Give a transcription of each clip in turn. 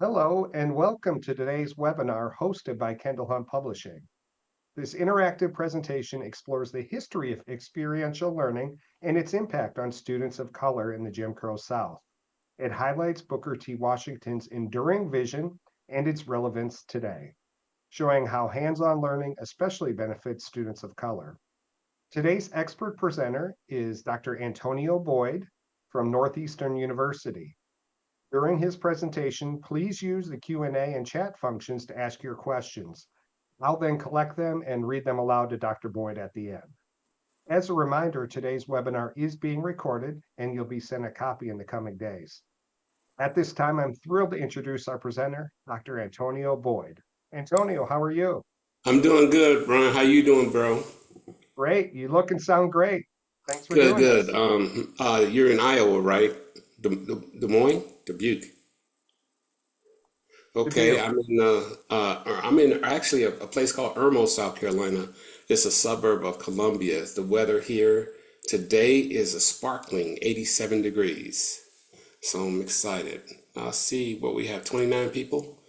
Hello and welcome to today's webinar hosted by Kendall Hunt Publishing. This interactive presentation explores the history of experiential learning and its impact on students of color in the Jim Crow South. It highlights Booker T. Washington's enduring vision and its relevance today, showing how hands-on learning especially benefits students of color. Today's expert presenter is Dr. Antonio Boyd from Northeastern University. During his presentation, please use the Q&A and chat functions to ask your questions. I'll then collect them and read them aloud to Dr. Boyd at the end. As a reminder, today's webinar is being recorded and you'll be sent a copy in the coming days. At this time, I'm thrilled to introduce our presenter, Dr. Antonio Boyd. Antonio, how are you? I'm doing good, Brian. How you doing, bro? Great. You look and sound great. Thanks for Good, doing good. this. You're in Iowa, right? Des Moines, Dubuque. Okay, Dubuque. I'm in actually a place called Irmo, South Carolina. It's a suburb of Columbia. The weather here today is a sparkling 87 degrees. So I'm excited. I'll see what we have, 29 people.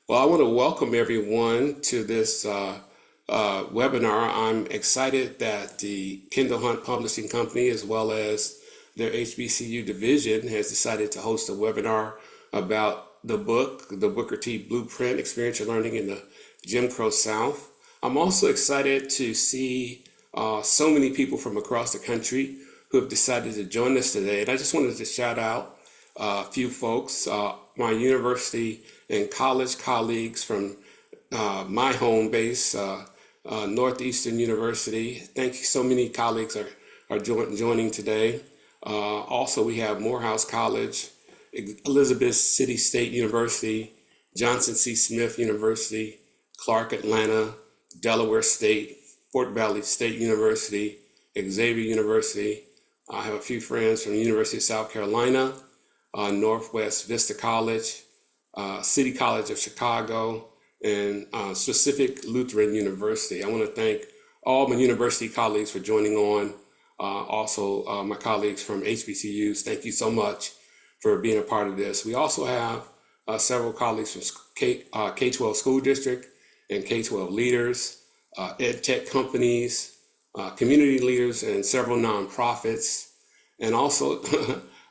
Well, I want to welcome everyone to this webinar. I'm excited that the Kendall Hunt Publishing Company, as well as their HBCU division, has decided to host a webinar about the book, the Booker T. Blueprint, Experiential Learning in the Jim Crow South. I'm also excited to see so many people from across the country who have decided to join us today. And I just wanted to shout out a few folks, my university and college colleagues from my home base, Northeastern University. Thank you. So many colleagues are joining today. Also, we have Morehouse College, Elizabeth City State University, Johnson C. Smith University, Clark Atlanta, Delaware State, Fort Valley State University, Xavier University. I have a few friends from the University of South Carolina, Northwest Vista College, City College of Chicago, and Specific Lutheran University. I want to thank all my university colleagues for joining on. Also, my colleagues from HBCUs, thank you so much for being a part of this. We also have several colleagues from K-12 school district and K-12 leaders, ed tech companies, community leaders, and several nonprofits, and also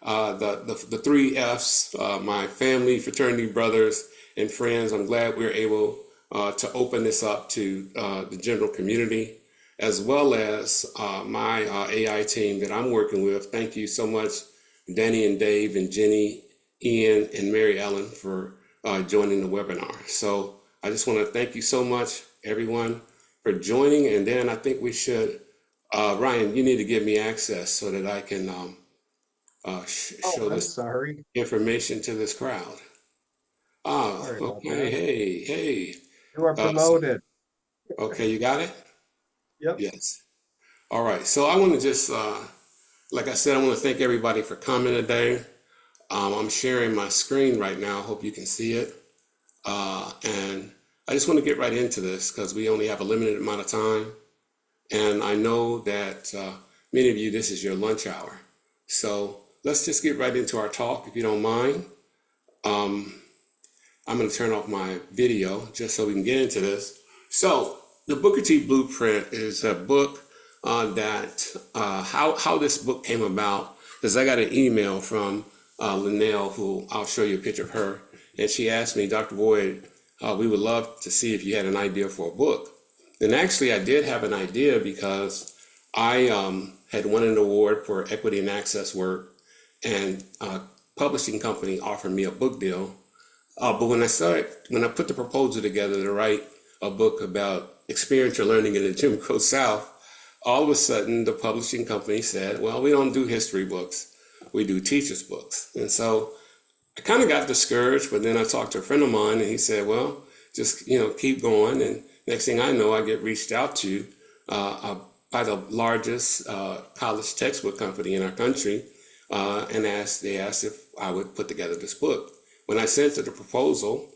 the three Fs, my family, fraternity brothers, and friends. I'm glad we're able to open this up to the general community, as well as my AI team that I'm working with. Thank you so much, Danny and Dave and Jenny, Ian and Mary Ellen, for joining the webinar. So I just want to thank you so much, everyone, for joining. And then I think we should, Ryan, you need to give me access so that I can show I'm this sorry. information to this crowd. Ah, Sorry about okay. that. Hey. You are Uh, promoted. okay, you got it? Yep. Yes. All right. So I want to just, like I said, I want to thank everybody for coming today. I'm sharing my screen right now. Hope you can see it. And I just want to get right into this because we only have a limited amount of time. And I know that many of you, this is your lunch hour. So let's just get right into our talk, if you don't mind. I'm going to turn off my video just so we can get into this. So the Booker T Blueprint is a book how this book came about is I got an email from Linnell, who I'll show you a picture of her. And she asked me, Dr. Boyd, we would love to see if you had an idea for a book. And actually I did have an idea because I had won an award for equity and access work, and a publishing company offered me a book deal. But when I put the proposal together to write a book about experiential learning in the Jim Crow South, all of a sudden the publishing company said, well, we don't do history books, we do teachers books. And so I kind of got discouraged, but then I talked to a friend of mine and he said, well, just, keep going. And next thing I know, I get reached out to by the largest college textbook company in our country, and they asked if I would put together this book. When I sent the proposal,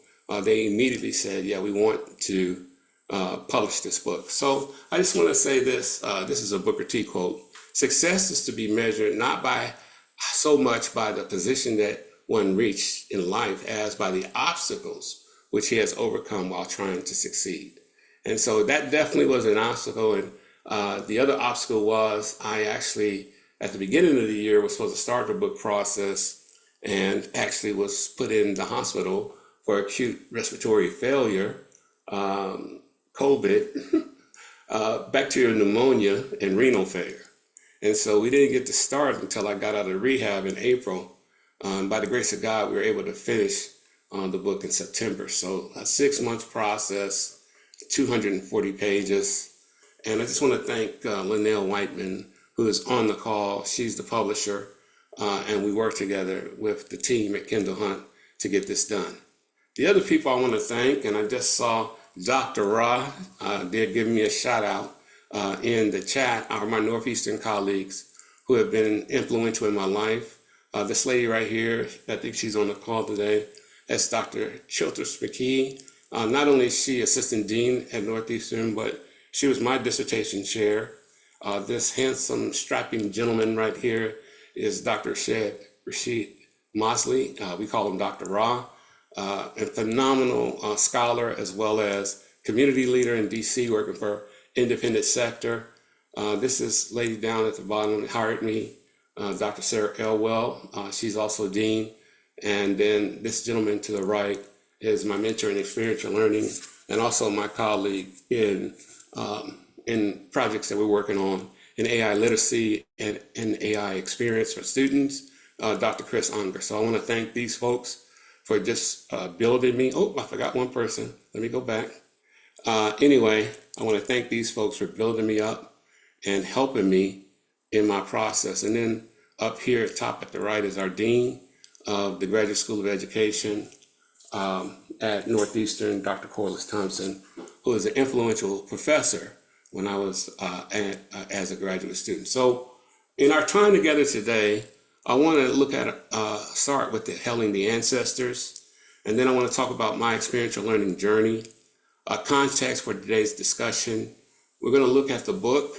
they immediately said, yeah, we want to publish this book. So I just want to say this. This is a Booker T quote. Success is to be measured not by so much by the position that one reach in life as by the obstacles which he has overcome while trying to succeed. And so that definitely was an obstacle. And the other obstacle was I actually, at the beginning of the year, was supposed to start the book process and actually was put in the hospital for acute respiratory failure, COVID, bacterial pneumonia, and renal failure. And so we didn't get to start until I got out of rehab in April. By the grace of God, we were able to finish the book in September. So a 6 month process, 240 pages. And I just want to thank Linnell Whiteman, who is on the call. She's the publisher, and we work together with the team at Kendall Hunt to get this done. The other people I want to thank, and I just saw Dr. Ra, they're giving me a shout out in the chat, are my Northeastern colleagues who have been influential in my life. This lady right here, I think she's on the call today, that's Dr. Chilters McKee. Not only is she assistant dean at Northeastern, but she was my dissertation chair. This handsome, strapping gentleman right here is Dr. Rashid Mosley. We call him Dr. Ra. A phenomenal scholar as well as community leader in DC working for independent sector. This is lady down at the bottom that hired me, Dr. Sarah Elwell. She's also dean. And then this gentleman to the right is my mentor in experiential learning and also my colleague in projects that we're working on in AI literacy and in AI experience for students, Dr. Chris Unger. So I want to thank these folks for just building me. Oh, I forgot one person. Let me go back. Anyway, I want to thank these folks for building me up and helping me in my process. And then up here at top at the right is our dean of the Graduate School of Education at Northeastern, Dr. Corliss Thompson, who is an influential professor when I was as a graduate student. So in our time together today, I want to look at start with the hailing the ancestors, and then I want to talk about my experiential learning journey, context for today's discussion. We're going to look at the book,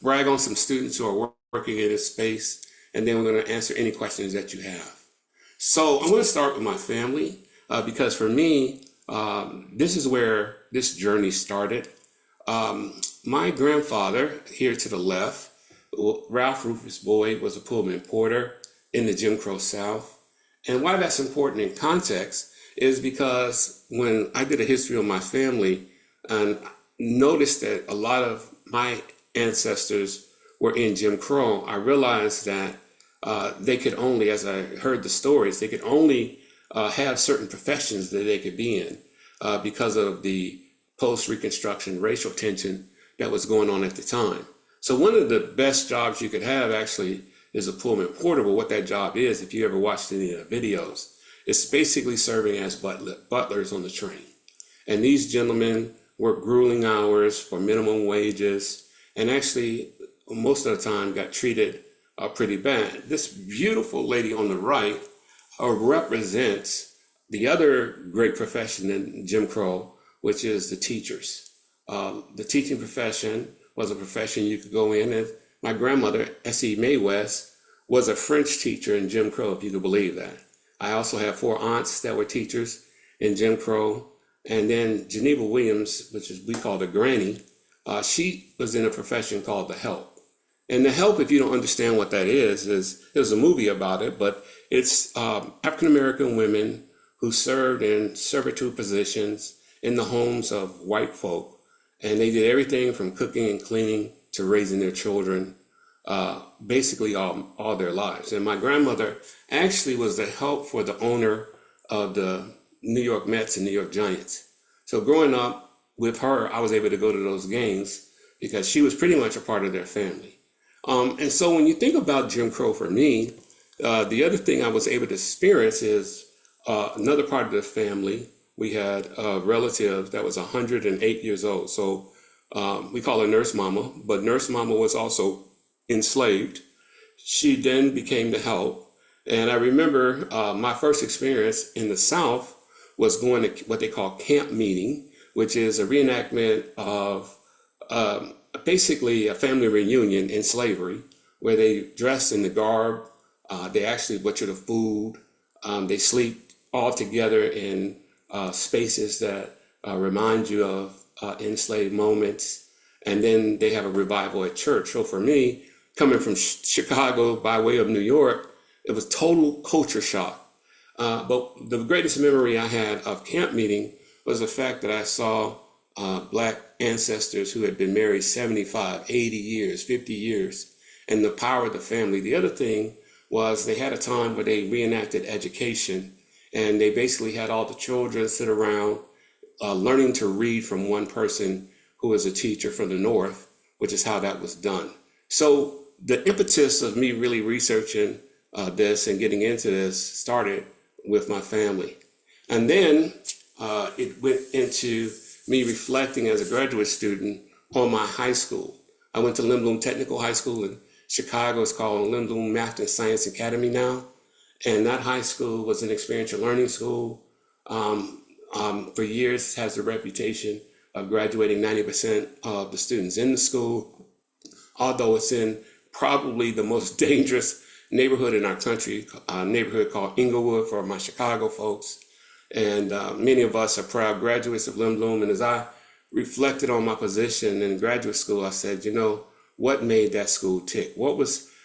brag on some students who are working in this space, and then we're going to answer any questions that you have. So I'm going to start with my family because for me, this is where this journey started. My grandfather, here to the left, Ralph Rufus Boyd, was a Pullman porter in the Jim Crow South. And why that's important in context is because when I did a history of my family and noticed that a lot of my ancestors were in Jim Crow, I realized that they could only, as I heard the stories, they could only have certain professions that they could be in because of the post-Reconstruction racial tension that was going on at the time. So one of the best jobs you could have actually is a Pullman porter. But what that job is, if you ever watched any of the videos, it's basically serving as butlers on the train. And these gentlemen work grueling hours for minimum wages and actually most of the time got treated pretty bad. This beautiful lady on the right represents the other great profession in Jim Crow, which is the teachers. The teaching profession was a profession you could go in. And my grandmother, S.E. Mae West, was a French teacher in Jim Crow, if you could believe that. I also have 4 aunts that were teachers in Jim Crow. And then Geneva Williams, which is we call her Granny, she was in a profession called the help. And the help, if you don't understand what that is there's a movie about it, but it's African-American women who served in servitude positions in the homes of white folk. And they did everything from cooking and cleaning to raising their children, basically all their lives. And my grandmother actually was the help for the owner of the New York Mets and New York Giants. So growing up with her, I was able to go to those games because she was pretty much a part of their family. And so when you think about Jim Crow for me, the other thing I was able to experience is another part of the family. We had a relative that was 108 years old. So we call her Nurse Mama, but Nurse Mama was also enslaved. She then became the help. And I remember my first experience in the South was going to what they call camp meeting, which is a reenactment of basically a family reunion in slavery, where they dressed in the garb, they actually butchered the food, They sleep all together in spaces that remind you of enslaved moments. And then they have a revival at church. So for me, coming from Chicago by way of New York, it was total culture shock. But the greatest memory I had of camp meeting was the fact that I saw Black ancestors who had been married 75, 80 years, 50 years, and the power of the family. The other thing was they had a time where they reenacted education, and they basically had all the children sit around learning to read from one person who was a teacher from the North, which is how that was done. So the impetus of me really researching this and getting into this started with my family. And then it went into me reflecting as a graduate student on my high school. I went to Lindblom Technical High School in Chicago. It's called Lindblom Math and Science Academy now. And that high school was an experiential learning school. For years has the reputation of graduating 90% of the students in the school, although it's in probably the most dangerous neighborhood in our country, a neighborhood called Inglewood for my Chicago folks. And many of us are proud graduates of Lindblom. And as I reflected on my position in graduate school, I said, you know, what made that school tick?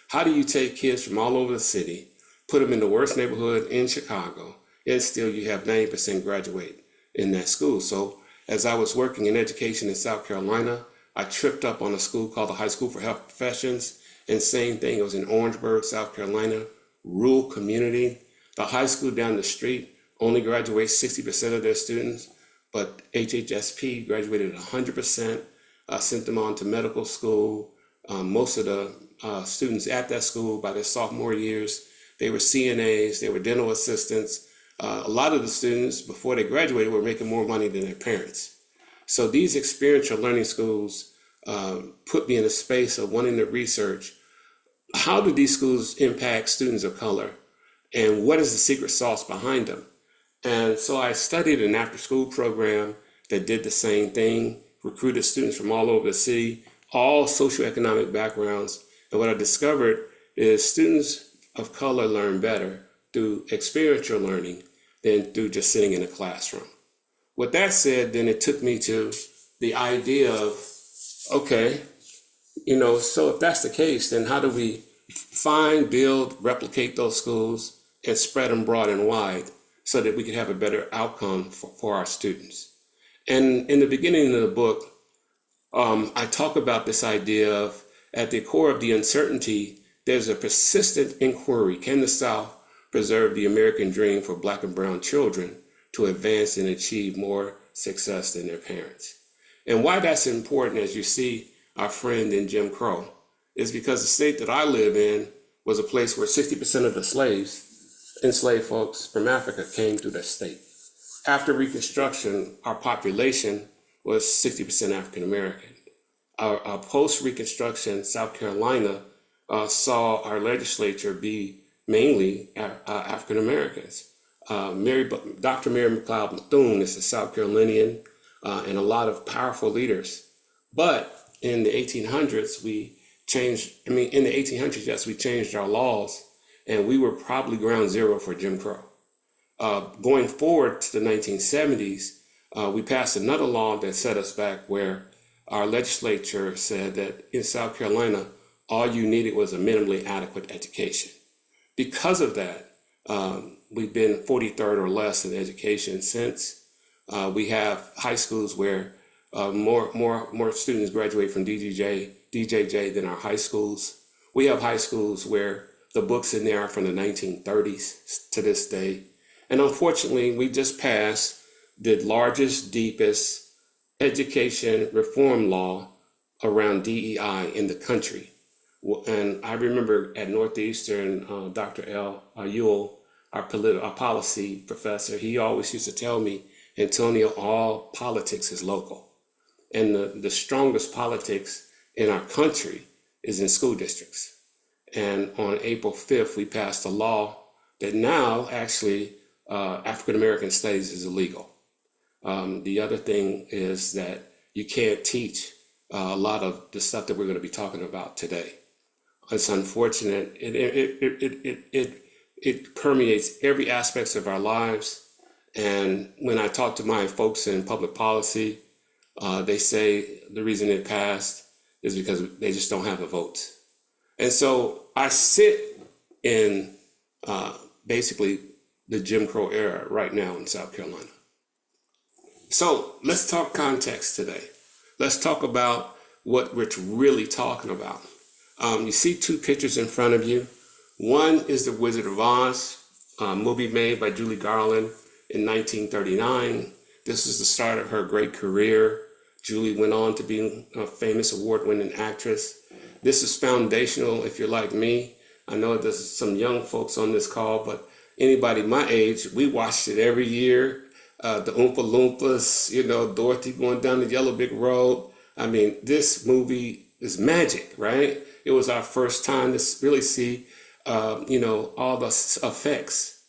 How do you take kids from all over the city, put them in the worst neighborhood in Chicago, and still you have 90% graduate in that school? So as I was working in education in South Carolina, I tripped up on a school called the High School for Health Professions. And same thing, it was in Orangeburg, South Carolina, rural community. The high school down the street only graduates 60% of their students, but HHSP graduated 100%, sent them on to medical school. Most of the students at that school by their sophomore years, they were CNAs, they were dental assistants. A lot of the students before they graduated were making more money than their parents. So these experiential learning schools put me in a space of wanting to research, how do these schools impact students of color, and what is the secret sauce behind them? And so I studied an after-school program that did the same thing, recruited students from all over the city, all socioeconomic backgrounds. And what I discovered is students of color learn better through experiential learning than through just sitting in a classroom. With that said, then it took me to the idea of, okay, you know, so if that's the case, then how do we find, build, replicate those schools and spread them broad and wide so that we can have a better outcome for our students? And in the beginning of the book, I talk about this idea of, at the core of the uncertainty, there's a persistent inquiry. Can the South preserve the American dream for Black and brown children to advance and achieve more success than their parents? And why that's important, as you see our friend in Jim Crow, is because the state that I live in was a place where 60% of the enslaved folks from Africa came through that state. After Reconstruction, our population was 60% African American. Our post-Reconstruction South Carolina saw our legislature be mainly African Americans. Dr. Mary McLeod Bethune is a South Carolinian, and a lot of powerful leaders. But in the 1800s, yes, we changed our laws, and we were probably ground zero for Jim Crow. Going forward to the 1970s, we passed another law that set us back, where our legislature said that in South Carolina, all you needed was a minimally adequate education. Because of that, we've been 43rd or less in education since. We have high schools where more students graduate from DJJ than our high schools. We have high schools where the books in there are from the 1930s to this day. And unfortunately, we just passed the largest, deepest education reform law around DEI in the country. And I remember at Northeastern, Dr. L. Ewell, our policy professor, he always used to tell me, Antonio, all politics is local. And the strongest politics in our country is in school districts. And on April 5th, we passed a law that now actually African-American studies is illegal. The other thing is that you can't teach a lot of the stuff that we're going to be talking about today. It's unfortunate. It It permeates every aspect of our lives. And when I talk to my folks in public policy, they say the reason it passed is because they just don't have the votes. And so I sit in basically the Jim Crow era right now in South Carolina. So let's talk context today. Let's talk about what we're really talking about. You see two pictures in front of you. One is The Wizard of Oz, a movie made by Julie Garland in 1939. This is the start of her great career. Julie went on to be a famous award-winning actress. This is foundational if you're like me. I know there's some young folks on this call, but anybody my age, we watched it every year. The Oompa Loompas, Dorothy going down the yellow brick road. I mean, this movie is magic, right? It was our first time to really see, all the effects.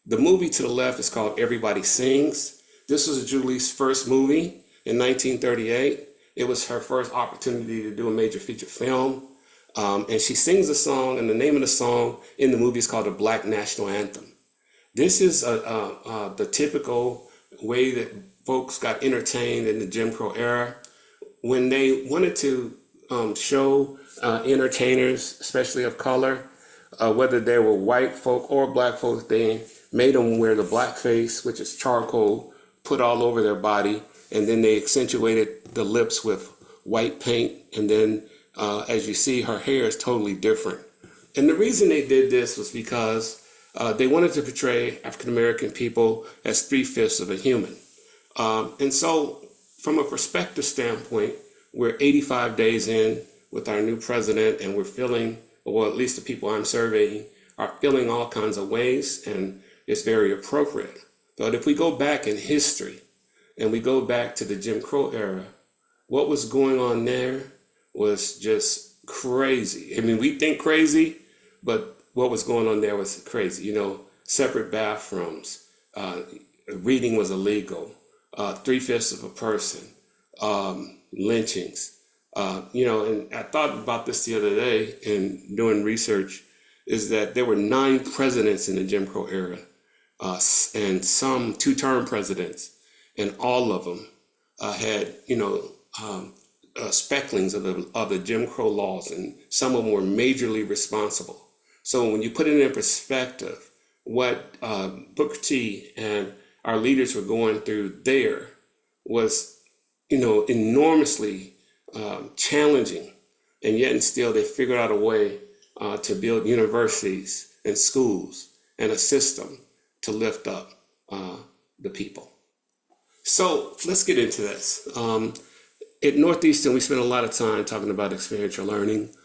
The movie to the left is called Everybody Sings. This was Julie's first movie in 1938. It was her first opportunity to do a major feature film. And she sings a song, and the name of the song in the movie is called the Black National Anthem. This is the typical way that folks got entertained in the Jim Crow era. When they wanted to show entertainers, especially of color, whether they were white folk or black folks, they made them wear the blackface, which is charcoal, put all over their body, and then they accentuated the lips with white paint, and then as you see, her hair is totally different. And the reason they did this was because they wanted to portray African-American people as 3/5 of a human. And so from a perspective standpoint, we're 85 days in with our new president, and we're feeling, or at least the people I'm surveying, are feeling all kinds of ways, and it's very appropriate. But if we go back in history, and we go back to the Jim Crow era, what was going on there was just crazy. I mean, we think crazy, but what was going on there was crazy. Separate bathrooms, reading was illegal, 3/5 of a person, lynchings. And I thought about this the other day in doing research, is that there were 9 presidents in the Jim Crow era, and some 2-term presidents, and all of them had, specklings of the Jim Crow laws, and some of them were majorly responsible. So when you put it in perspective, what Booker T and our leaders were going through there was, enormously challenging, and yet and still they figured out a way to build universities and schools and a system to lift up the people. So let's get into this. At Northeastern, we spend a lot of time talking about experiential learning.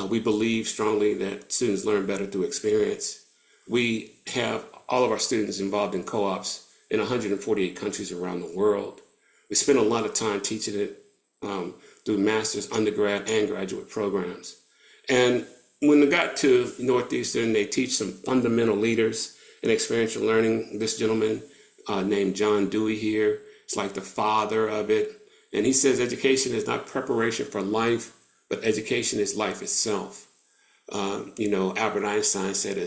We believe strongly that students learn better through experience. We have all of our students involved in co-ops in 148 countries around the world. We spend a lot of time teaching it through master's, undergrad, and graduate programs. And when we got to Northeastern, they teach some fundamental leaders in experiential learning. This gentleman named John Dewey here is like the father of it. And he says education is not preparation for life, but education is life itself. Albert Einstein said,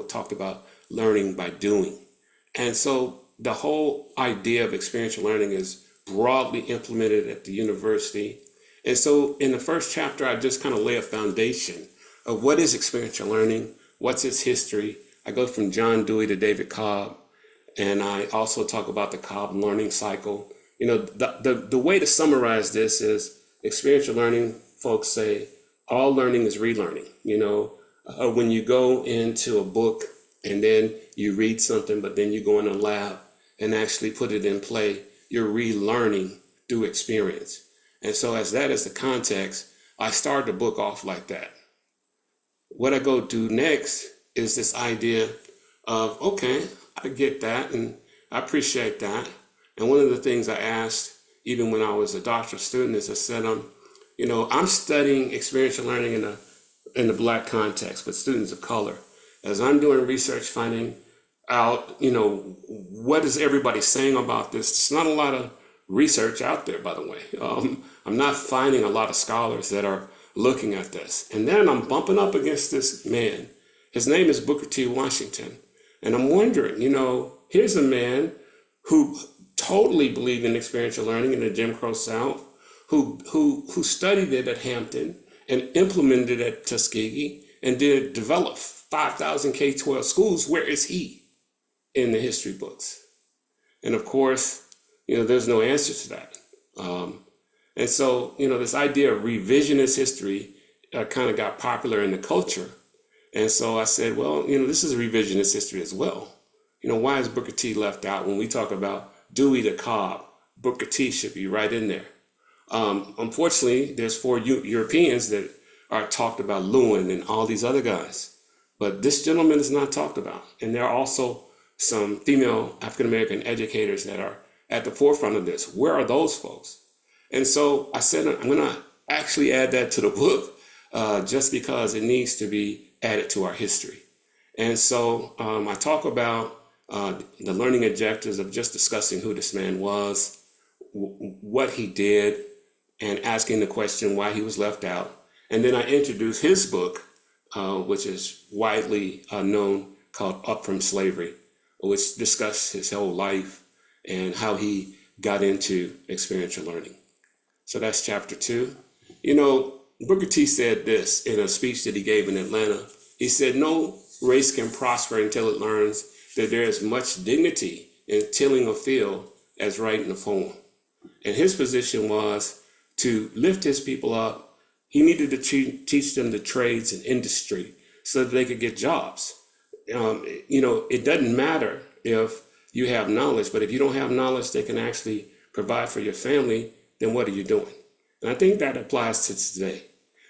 talked about learning by doing. And so the whole idea of experiential learning is broadly implemented at the university. And so in the first chapter, I just kind of lay a foundation of what is experiential learning, what's its history. I go from John Dewey to David Cobb, and I also talk about the Cobb learning cycle. The way to summarize this is experiential learning, folks say, all learning is relearning. When you go into a book and then you read something, but then you go in a lab and actually put it in play, you're relearning through experience. And so as that is the context, I start the book off like that. What I go do next is this idea of, okay, I get that and I appreciate that. And one of the things I asked, even when I was a doctoral student, is I said, I'm studying experiential learning in the Black context with students of color. As I'm doing research, finding out, what is everybody saying about this? There's not a lot of research out there, by the way. I'm not finding a lot of scholars that are looking at this. And then I'm bumping up against this man His name is Booker T. Washington. And I'm wondering, here's a man who totally believed in experiential learning in the Jim Crow South, who studied it at Hampton and implemented it at Tuskegee and did develop 5,000 K-12 schools. Where is he in the history books? And of course, there's no answer to that. And so, this idea of revisionist history kind of got popular in the culture. And so I said, well, this is revisionist history as well. Why is Booker T left out? When we talk about Dewey to Cobb, Booker T should be right in there. Unfortunately, there's 4 Europeans that are talked about, Lewin and all these other guys. But this gentleman is not talked about. And there are also some female African-American educators that are at the forefront of this. Where are those folks? And so I said, I'm going to actually add that to the book just because it needs to be added to our history. And so I talk about the learning objectives of just discussing who this man was, what he did, and asking the question why he was left out. And then I introduce his book, which is widely known, called Up From Slavery, which discusses his whole life and how he got into experiential learning. So that's chapter 2. Booker T said this in a speech that he gave in Atlanta. He said, no race can prosper until it learns that there is much dignity in tilling a field as writing a poem. And his position was to lift his people up. He needed to teach them the trades and industry so that they could get jobs. It doesn't matter if you have knowledge, but if you don't have knowledge that can actually provide for your family, then what are you doing? And I think that applies to today.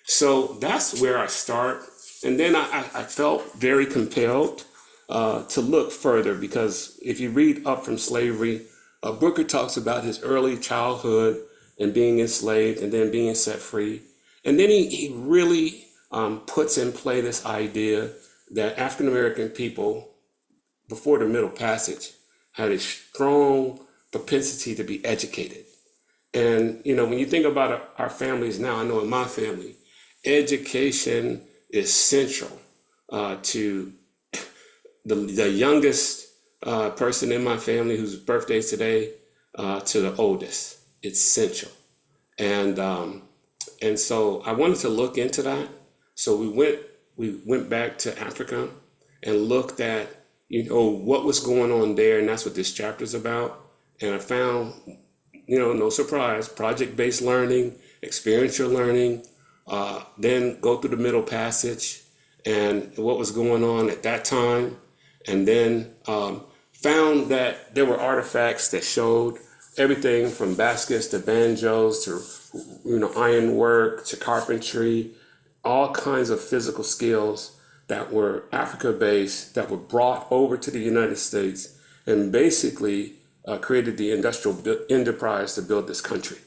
So that's where I start. And then I felt very compelled to look further, because if you read Up From Slavery, Booker talks about his early childhood and being enslaved and then being set free. And then he really puts in play this idea that African-American people, before the Middle Passage, had a strong propensity to be educated. And, when you think about our families now, I know in my family, education is central to the youngest person in my family whose birthday is today to the oldest. It's essential. And so I wanted to look into that. So we went back to Africa and looked at, what was going on there. And that's what this chapter is about. And I found, no surprise, project-based learning, experiential learning, then go through the Middle Passage and what was going on at that time. And then found that there were artifacts that showed everything from baskets to banjos to, ironwork to carpentry, all kinds of physical skills that were Africa-based, that were brought over to the United States and basically created the industrial enterprise to build this country.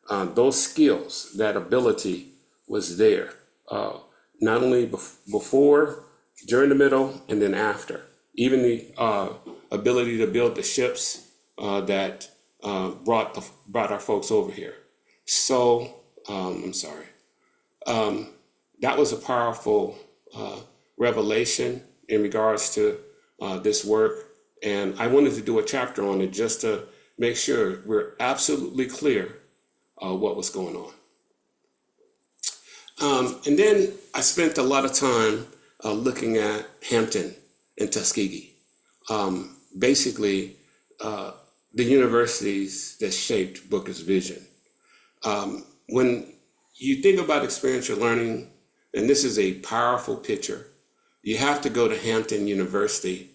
Those skills, that ability was there, not only before, during the middle, and then after. Even the ability to build the ships that brought our folks over here. So, that was a powerful revelation in regards to this work. And I wanted to do a chapter on it just to make sure we're absolutely clear what was going on. And then I spent a lot of time looking at Hampton and Tuskegee, basically the universities that shaped Booker's vision. When you think about experiential learning, and this is a powerful picture, you have to go to Hampton University.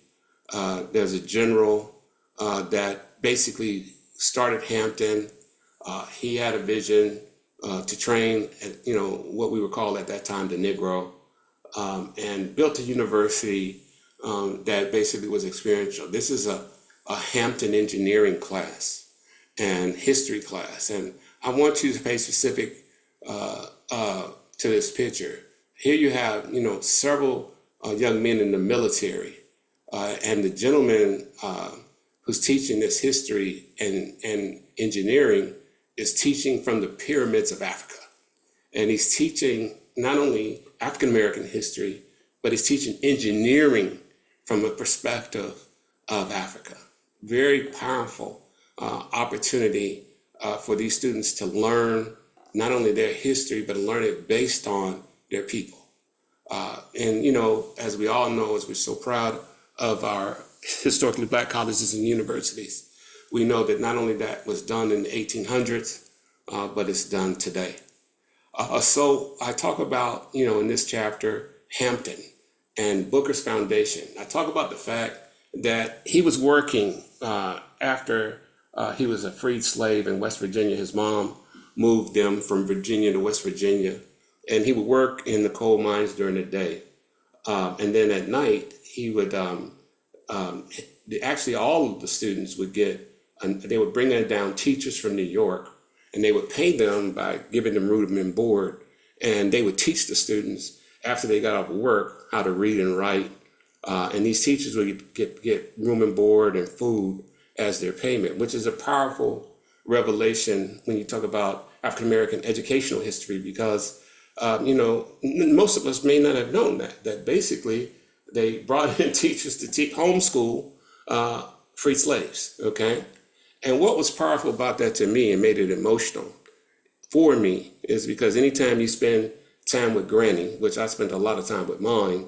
There's a general that basically started Hampton. He had a vision to train, what we would call at that time the Negro, and built a university that basically was experiential. This is a Hampton engineering class and history class. And I want you to pay specific to this picture. Here you have, several young men in the military, and the gentleman who's teaching this history and engineering is teaching from the pyramids of Africa. And he's teaching not only African-American history, but he's teaching engineering from a perspective of Africa. Very powerful opportunity for these students to learn not only their history, but learn it based on their people. And, you know, as we all know, as we're so proud of our historically Black colleges and universities, we know that not only that was done in the 1800s, but it's done today. So I talk about, you know, in this chapter, Hampton and Booker's foundation. I talk about the fact that he was working after he was a freed slave in West Virginia. His mom moved them from Virginia to West Virginia, and he would work in the coal mines during the day. And then at night, he would, actually all of the students would get, they would bring down teachers from New York, and they would pay them by giving them room and board. And they would teach the students after they got off work how to read and write. And these teachers would get room and board and food as their payment, which is a powerful revelation when you talk about African-American educational history, because, you know, most of us may not have known that basically they brought in teachers to teach homeschool free slaves, okay? And what was powerful about that to me and made it emotional for me is because anytime you spend time with Granny, which I spent a lot of time with mine,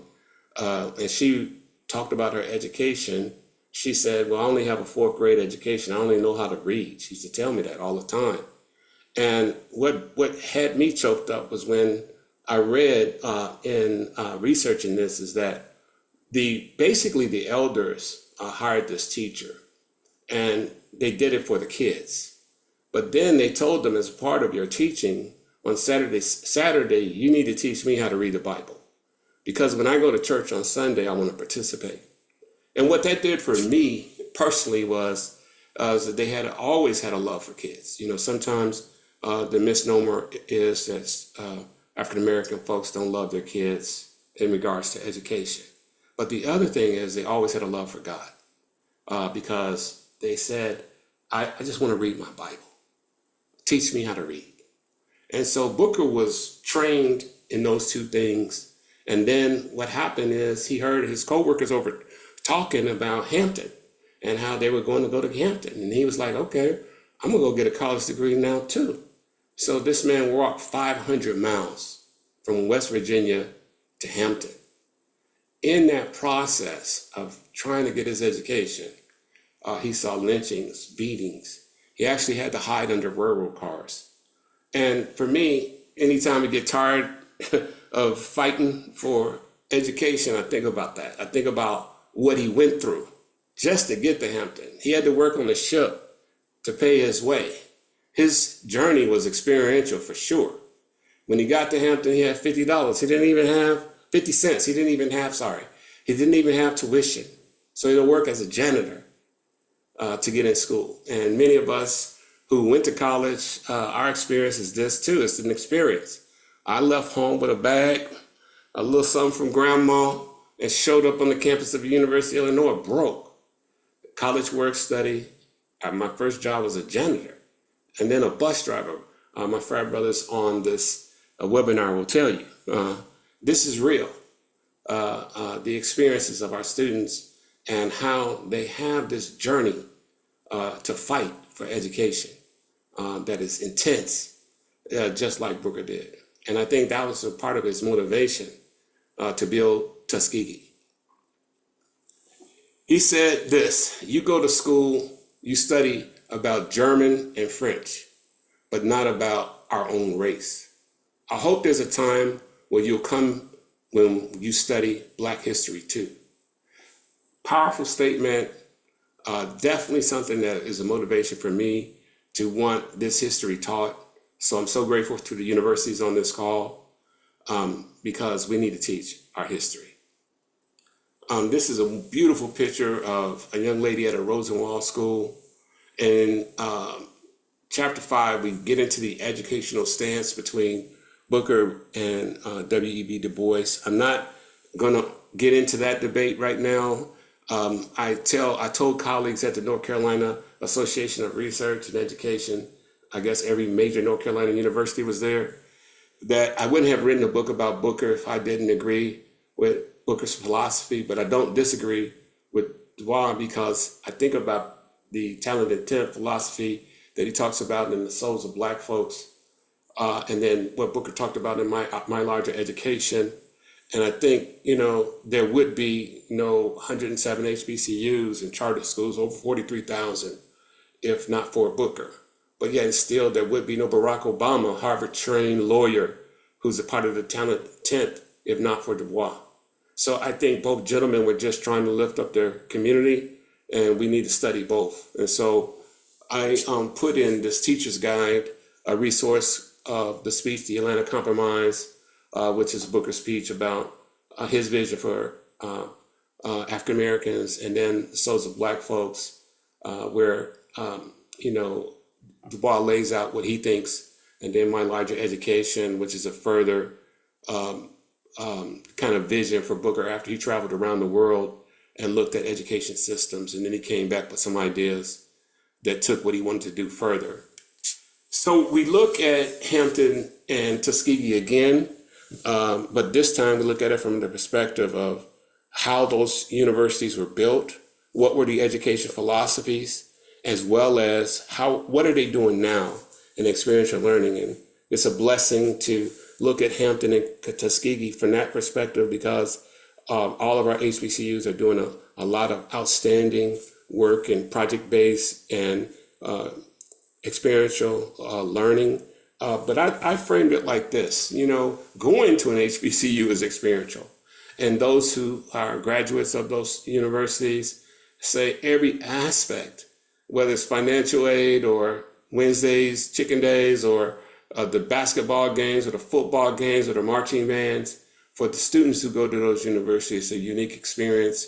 and she talked about her education, she said, well, I only have a 4th grade education. I only know how to read. She used to tell me that all the time. And what had me choked up was when I read in researching this is that basically the elders hired this teacher, and they did it for the kids. But then they told them, as part of your teaching on Saturday, you need to teach me how to read the Bible, because when I go to church on Sunday, I want to participate. And what that did for me personally was that they had always had a love for kids. You know, sometimes the misnomer is that African-American folks don't love their kids in regards to education. But the other thing is they always had a love for God, because they said, I just want to read my Bible. Teach me how to read. And so Booker was trained in those two things. And then what happened is he heard his coworkers over talking about Hampton and how they were going to go to Hampton. And he was like, okay, I'm going to go get a college degree now too. So this man walked 500 miles from West Virginia to Hampton. In that process of trying to get his education, he saw lynchings, beatings. He actually had to hide under railroad cars. And for me, anytime I get tired of fighting for education, I think about that. I think about what he went through just to get to Hampton. He had to work on a ship to pay his way. His journey was experiential for sure. When he got to Hampton, he had $50. He didn't even have 50 cents. He didn't even have tuition. So he had to work as a janitor to get in school. And many of us who went to college, our experience is this too. It's an experience. I left home with a bag, a little something from grandma, and showed up on the campus of the University of Illinois broke. College work study. My first job was a janitor and then a bus driver. My frat brothers on this webinar will tell you, this is real. The experiences of our students and how they have this journey to fight for education that is intense, just like Booker did. And I think that was a part of his motivation to build Tuskegee. He said this: you go to school, you study about German and French, but not about our own race. I hope there's a time where you'll come when you study Black history too. Powerful statement, definitely something that is a motivation for me to want this history taught. So I'm so grateful to the universities on this call because we need to teach our history. This is a beautiful picture of a young lady at a Rosenwald school. In chapter 5, we get into the educational stance between Booker and W.E.B. Du Bois. I'm not going to get into that debate right now. I told colleagues at the North Carolina Association of Research and Education, I guess every major North Carolina university was there, that I wouldn't have written a book about Booker if I didn't agree with Booker's philosophy, but I don't disagree with Dwyer because I think about the talent intent philosophy that he talks about in the souls of Black folks, and then what Booker talked about in my larger education. And I think, there would be no 107 HBCUs and charter schools, over 43,000, if not for Booker. But yet still, there would be no Barack Obama, Harvard-trained lawyer, who's a part of the talent tent, if not for Du Bois. So I think both gentlemen were just trying to lift up their community, and we need to study both. And so I put in this teacher's guide, a resource of the speech, The Atlanta Compromise, which is Booker's speech about his vision for African Americans, and then souls of Black folks, where Du Bois lays out what he thinks, and then my larger education, which is a further kind of vision for Booker after he traveled around the world and looked at education systems, and then he came back with some ideas that took what he wanted to do further. So we look at Hampton and Tuskegee again, but this time we look at it from the perspective of how those universities were built, what were the education philosophies, as well as what are they doing now in experiential learning. And it's a blessing to look at Hampton and Tuskegee from that perspective, because all of our HBCUs are doing a lot of outstanding work in project-based and experiential learning. But I framed it like this, going to an HBCU is experiential. And those who are graduates of those universities say every aspect, whether it's financial aid or Wednesdays, chicken days, or the basketball games or the football games or the marching bands, for the students who go to those universities, it's a unique experience.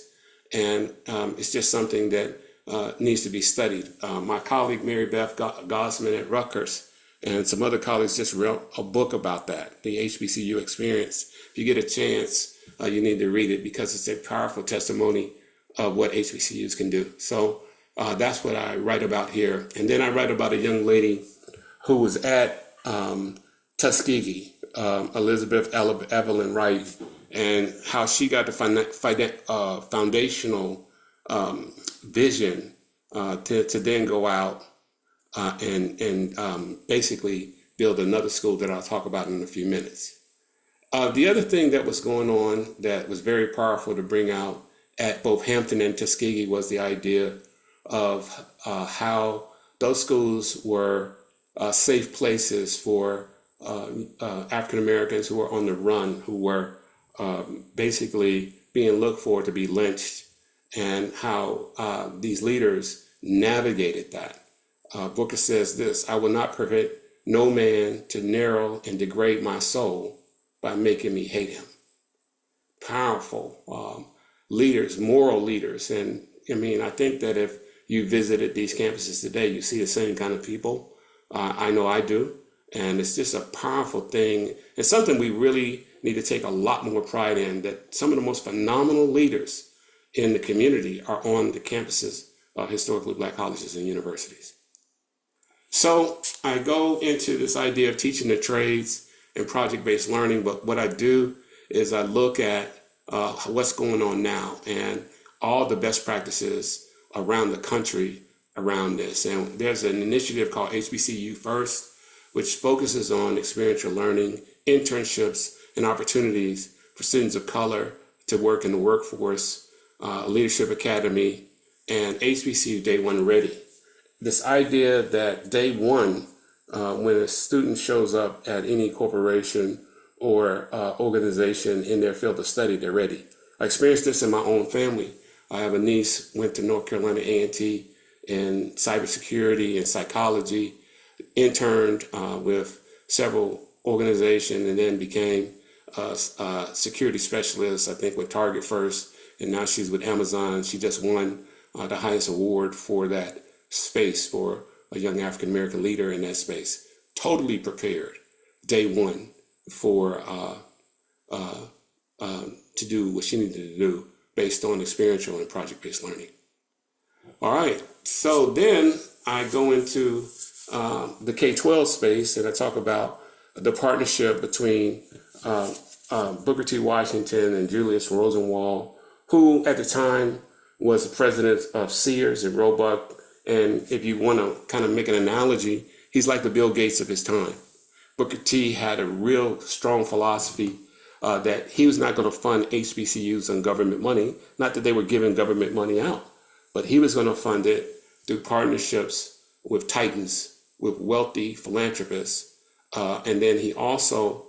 And it's just something that needs to be studied. My colleague, Mary Beth Gosman at Rutgers, and some other colleagues just wrote a book about that, the HBCU experience. If you get a chance, you need to read it, because it's a powerful testimony of what HBCUs can do. So that's what I write about here. And then I write about a young lady who was at Tuskegee, Elizabeth Evelyn Wright, and how she got the foundational vision to then go out and basically build another school that I'll talk about in a few minutes. The other thing that was going on that was very powerful to bring out at both Hampton and Tuskegee was the idea of how those schools were safe places for African Americans who were on the run, who were basically being looked for to be lynched, and how these leaders navigated that. Booker says this: "I will not permit no man to narrow and degrade my soul by making me hate him." Powerful leaders, moral leaders. And I mean, I think that if you visited these campuses today, you see the same kind of people. I know I do. And it's just a powerful thing. It's something we really need to take a lot more pride in, that some of the most phenomenal leaders in the community are on the campuses of historically Black colleges and universities. So I go into this idea of teaching the trades and project-based learning, but what I do is I look at what's going on now and all the best practices around the country around this. And there's an initiative called HBCU First, which focuses on experiential learning, internships, and opportunities for students of color to work in the workforce, Leadership Academy, and HBCU Day One Ready. This idea that day one, when a student shows up at any corporation or organization in their field of study, they're ready. I experienced this in my own family. I have a niece, went to North Carolina A&T in cybersecurity and psychology, interned with several organizations, and then became a security specialist, I think with Target first, and now she's with Amazon. She just won the highest award for that space for a young African American leader in that space. Totally prepared, day one, for to do what she needed to do based on experiential and project-based learning. All right, so then I go into the K-12 space, and I talk about the partnership between Booker T. Washington and Julius Rosenwald, who at the time was the president of Sears and Roebuck. And if you want to kind of make an analogy, he's like the Bill Gates of his time. Booker T had a real strong philosophy that he was not going to fund HBCUs on government money. Not that they were giving government money out, but he was going to fund it through partnerships with titans, with wealthy philanthropists. And then he also,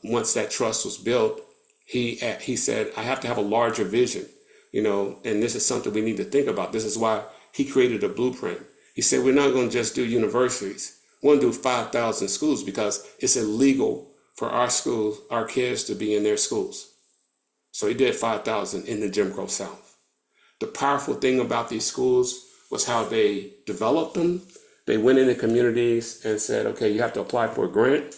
once that trust was built, he said, I have to have a larger vision, and this is something we need to think about. This is why he created a blueprint. He said, we're not going to just do universities. We're going to do 5,000 schools because it's illegal for our schools, our kids to be in their schools. So he did 5,000 in the Jim Crow South. The powerful thing about these schools was how they developed them. They went into communities and said, okay, you have to apply for a grant.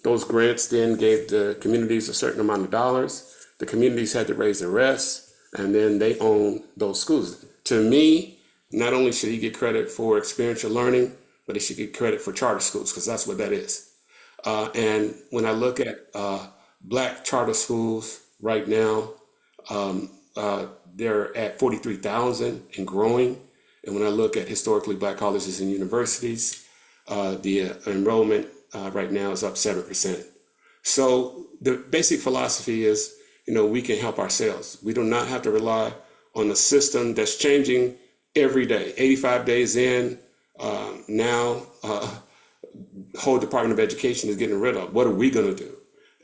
Those grants then gave the communities a certain amount of dollars. The communities had to raise the rest, and then they owned those schools. To me, not only should he get credit for experiential learning, but he should get credit for charter schools, because that's what that is. And when I look at Black charter schools right now, they're at 43,000 and growing. And when I look at historically Black colleges and universities, the enrollment right now is up 7%. So the basic philosophy is, we can help ourselves. We do not have to rely on a system that's changing every day. 85 days in, now whole Department of Education is getting rid of. What are we going to do?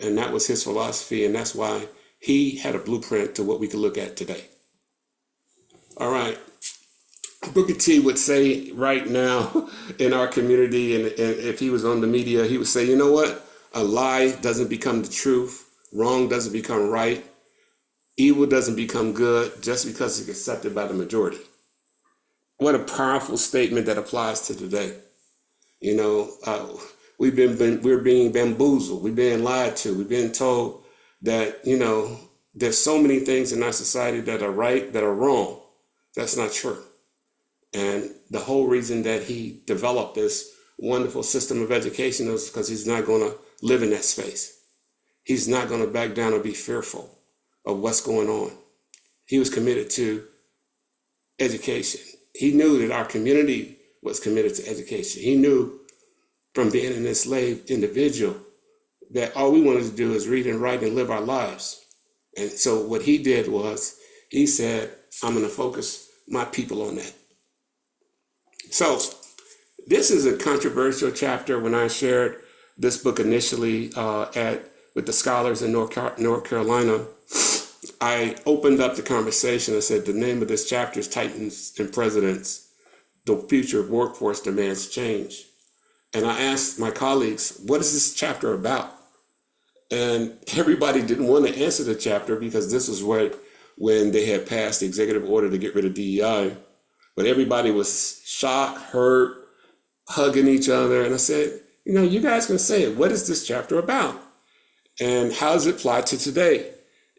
And that was his philosophy, and that's why he had a blueprint to what we could look at today. All right. Booker T would say right now in our community, and if he was on the media, he would say, you know what? A lie doesn't become the truth. Wrong doesn't become right. Evil doesn't become good just because it's accepted by the majority. What a powerful statement that applies to today. We're being bamboozled. We're being lied to. We're being told that, there's so many things in our society that are right, that are wrong. That's not true. And the whole reason that he developed this wonderful system of education is because he's not going to live in that space. He's not going to back down or be fearful of what's going on. He was committed to education. He knew that our community was committed to education. He knew from being an enslaved individual that all we wanted to do is read and write and live our lives. And so what he did was he said, I'm going to focus my people on that. So this is a controversial chapter. When I shared this book initially with the scholars in North Carolina, I opened up the conversation and said the name of this chapter is Titans and Presidents, the Future of Workforce Demands Change. And I asked my colleagues, what is this chapter about? And everybody didn't want to answer the chapter because this was right when they had passed the executive order to get rid of DEI. But everybody was shocked, hurt, hugging each other. And I said, you guys can say it. What is this chapter about? And how does it apply to today?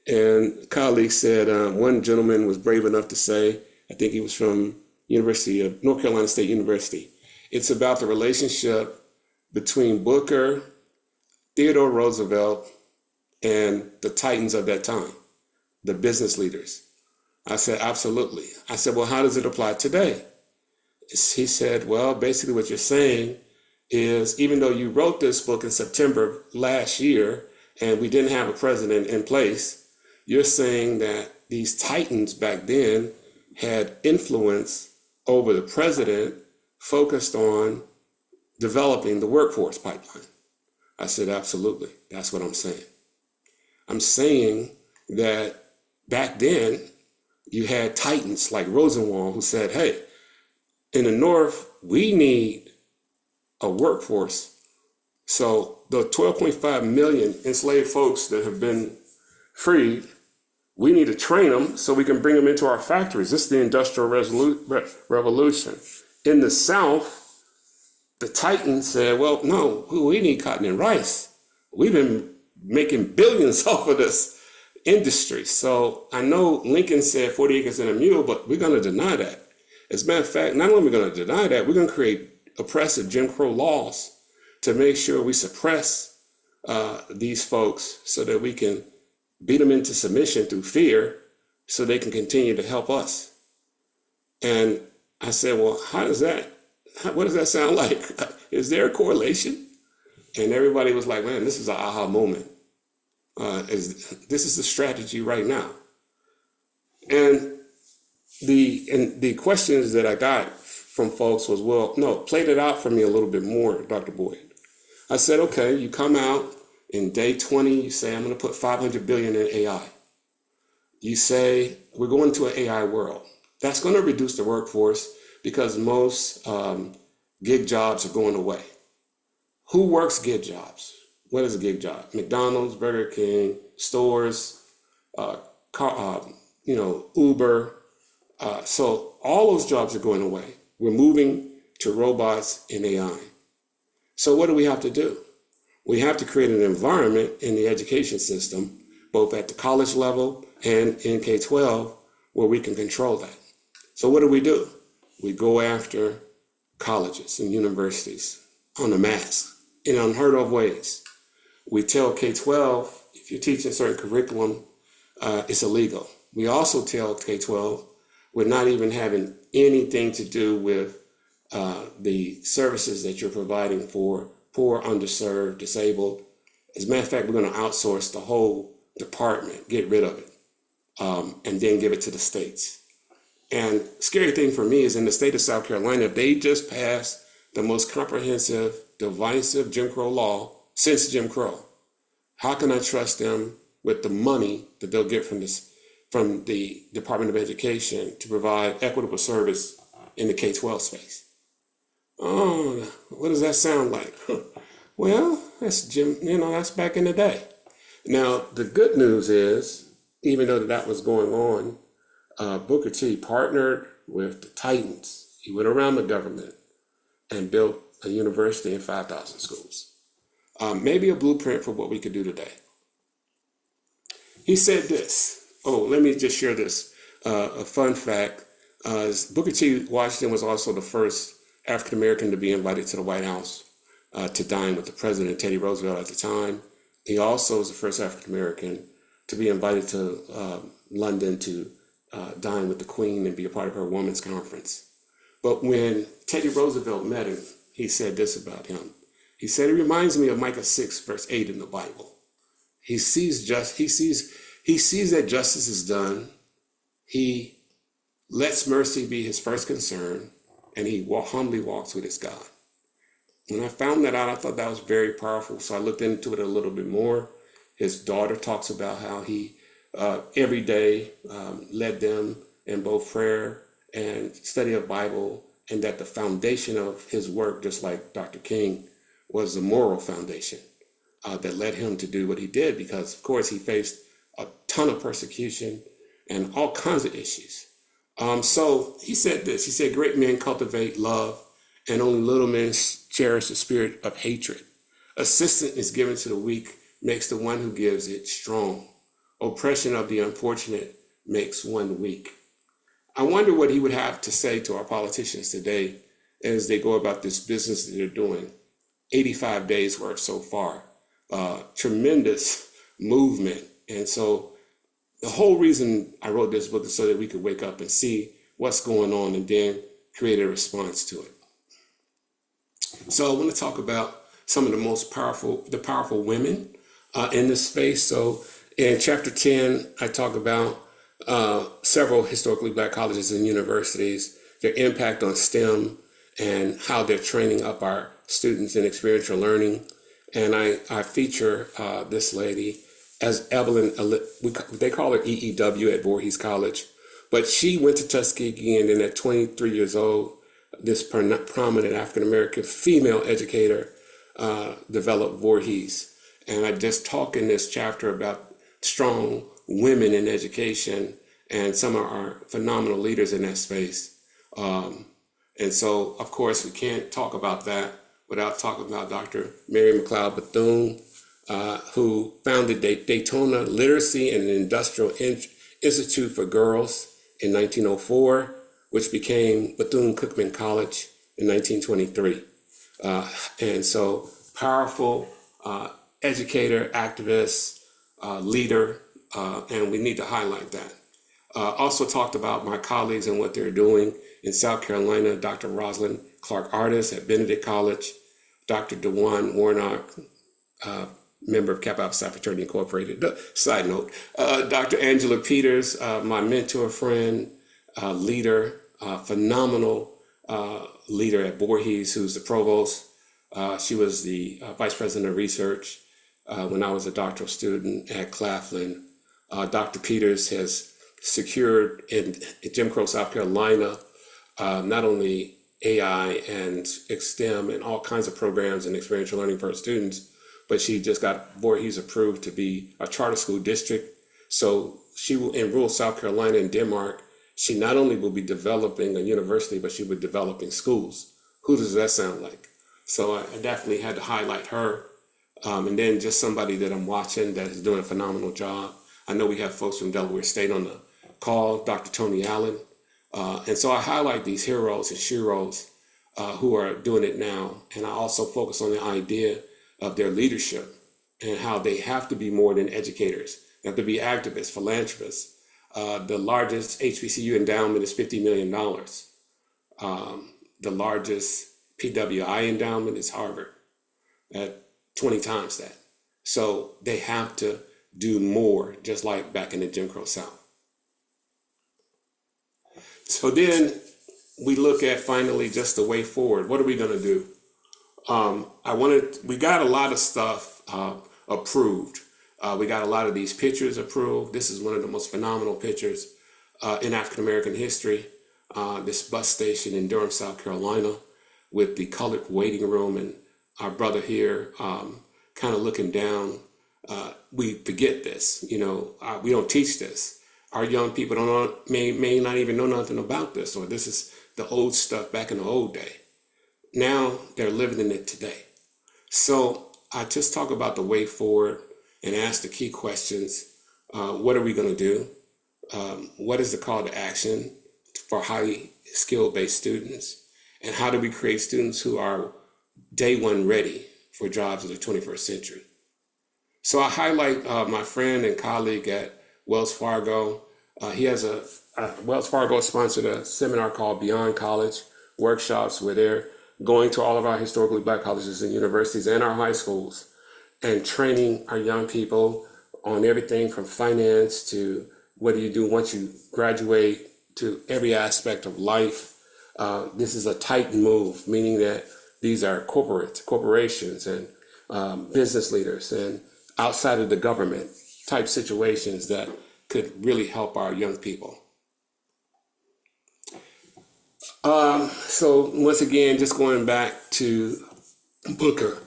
And colleagues said, one gentleman was brave enough to say, I think he was from North Carolina State University. It's about the relationship between Booker, Theodore Roosevelt, and the titans of that time, the business leaders. I said, absolutely. I said, well, how does it apply today? He said, well, basically what you're saying is, even though you wrote this book in September last year and we didn't have a president in place, you're saying that these titans back then had influence over the president, focused on developing the workforce pipeline. I said, absolutely. That's what I'm saying. I'm saying that back then you had titans like Rosenwald who said, hey, in the North, we need a workforce. So the 12.5 million enslaved folks that have been freed, we need to train them so we can bring them into our factories. This is the Industrial Revolution. In the South, the Titans said, well, no, we need cotton and rice. We've been making billions off of this industry. So I know Lincoln said 40 acres and a mule, but we're going to deny that. As a matter of fact, not only are we going to deny that, we're going to create oppressive Jim Crow laws to make sure we suppress these folks so that we can beat them into submission through fear so they can continue to help us. And I said, well, what does that sound like? Is there a correlation? And everybody was like, man, this is an aha moment. This is the strategy right now. And the questions that I got from folks was, well, no, played it out for me a little bit more, Dr. Boyd. I said, okay, you come out in day 20, you say, I'm going to put 500 billion in AI. You say, we're going to an AI world. That's going to reduce the workforce because most gig jobs are going away. Who works gig jobs? What is a gig job? McDonald's, Burger King, stores, Uber. So all those jobs are going away. We're moving to robots and AI. So what do we have to do? We have to create an environment in the education system, both at the college level and in K-12, where we can control that. So what do? We go after colleges and universities on a mass in unheard of ways. We tell K-12, if you're teaching a certain curriculum, it's illegal. We also tell K-12, we're not even having anything to do with the services that you're providing for poor, underserved, disabled. As a matter of fact, we're going to outsource the whole department, get rid of it, and then give it to the states. And scary thing for me is in the state of South Carolina, they just passed the most comprehensive, divisive Jim Crow law since Jim Crow. How can I trust them with the money that they'll get from the Department of Education to provide equitable service in the K-12 space? Oh, what does that sound like? Well, that's that's back in the day. Now, the good news is, even though that was going on, Booker T partnered with the Titans. He went around the government and built a university and 5,000 schools. Maybe a blueprint for what we could do today. He said this. Oh, let me just share this. A fun fact. Booker T. Washington was also the first African American to be invited to the White House to dine with the president, Teddy Roosevelt, at the time. He also was the first African American to be invited to London to dine with the Queen and be a part of her women's conference. But when Teddy Roosevelt met him, he said this about him. He said, it reminds me of Micah 6, verse 8 in the Bible. He sees that justice is done. He lets mercy be his first concern, and he humbly walks with his God. When I found that out, I thought that was very powerful. So I looked into it a little bit more. His daughter talks about how he every day led them in both prayer and study of Bible, and that the foundation of his work, just like Dr. King, was the moral foundation that led him to do what he did, because of course he faced a ton of persecution and all kinds of issues. So he said this, he said, great men cultivate love and only little men cherish the spirit of hatred. Assistance is given to the weak, makes the one who gives it strong. Oppression of the unfortunate makes one weak. I wonder what he would have to say to our politicians today as they go about this business that they're doing. 85 days worth so far. Tremendous movement. And so the whole reason I wrote this book is so that we could wake up and see what's going on and then create a response to it. So I want to talk about some of the powerful women in this space. So in chapter 10, I talk about several historically Black colleges and universities, their impact on STEM, and how they're training up our students in experiential learning. And I feature this lady as Evelyn, they call her EEW at Voorhees College, but she went to Tuskegee, and then at 23 years old, this prominent African-American female educator developed Voorhees. And I just talk in this chapter about strong women in education and some of our phenomenal leaders in that space. And so, of course, we can't talk about that without talking about Dr. Mary McLeod Bethune, who founded Daytona Literacy and Industrial Institute for Girls in 1904, which became Bethune-Cookman College in 1923. And so powerful educator, activist, leader, and we need to highlight that. Also talked about my colleagues and what they're doing in South Carolina, Dr. Rosalind Clark-Artis at Benedict College, Dr. DeJuan Warnock, member of Kappa Alpha Psi Fraternity Incorporated. Side note, Dr. Angela Peters, my mentor, friend, leader, phenomenal leader at Voorhees, who's the provost. She was the vice president of research when I was a doctoral student at Claflin. Dr. Peters has secured in Jim Crow, South Carolina, not only AI and STEM and all kinds of programs and experiential learning for her students, but she just got Voorhees approved to be a charter school district. So she will, in rural South Carolina and Denmark, she not only will be developing a university, but she will be developing schools. Who does that sound like? So I definitely had to highlight her. And then just somebody that I'm watching that is doing a phenomenal job. I know we have folks from Delaware State on the call, Dr. Tony Allen. And so I highlight these heroes and sheroes who are doing it now. And I also focus on the idea of their leadership and how they have to be more than educators. They have to be activists, philanthropists. The largest HBCU endowment is $50 million. The largest PWI endowment is Harvard at 20 times that. So they have to do more, just like back in the Jim Crow South. So then we look at finally just the way forward. What are we going to do? We got a lot of stuff approved. We got a lot of these pictures approved. This is one of the most phenomenal pictures in African American history. This bus station in Durham, South Carolina, with the colored waiting room and our brother here kind of looking down. We forget this, we don't teach this. Our young people may not even know nothing about this, or this is the old stuff back in the old day. Now they're living in it today. So I just talk about the way forward and ask the key questions. What are we going to do? What is the call to action for highly skill-based students? And how do we create students who are day one ready for jobs of the 21st century? So I highlight my friend and colleague at Wells Fargo. He has Wells Fargo sponsored a seminar called Beyond College Workshops, where they're going to all of our historically Black colleges and universities and our high schools and training our young people on everything from finance to what do you do once you graduate to every aspect of life. This is a tight move, meaning that these are corporations and business leaders and outside of the government type situations that could really help our young people. So once again, just going back to Booker,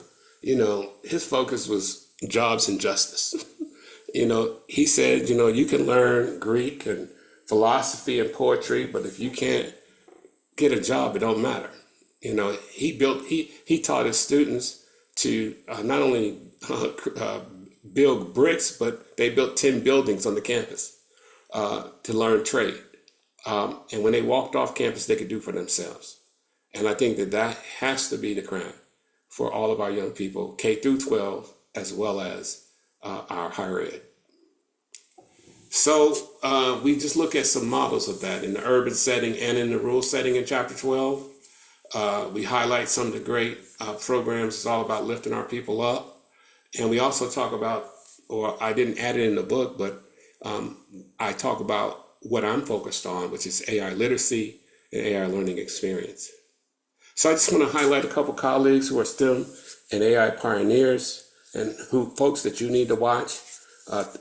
his focus was jobs and justice. He said, you can learn Greek and philosophy and poetry, but if you can't get a job, it don't matter. He taught his students to not only build bricks, but they built 10 buildings on the campus to learn trade. And when they walked off campus, they could do for themselves. And I think that has to be the crown for all of our young people, K through 12, as well as our higher ed. So we just look at some models of that in the urban setting and in the rural setting in chapter 12. We highlight some of the great programs. It's all about lifting our people up. And we also talk about, or I didn't add it in the book, but I talk about what I'm focused on, which is AI literacy and AI learning experience. So I just want to highlight a couple colleagues who are STEM and AI pioneers and folks that you need to watch.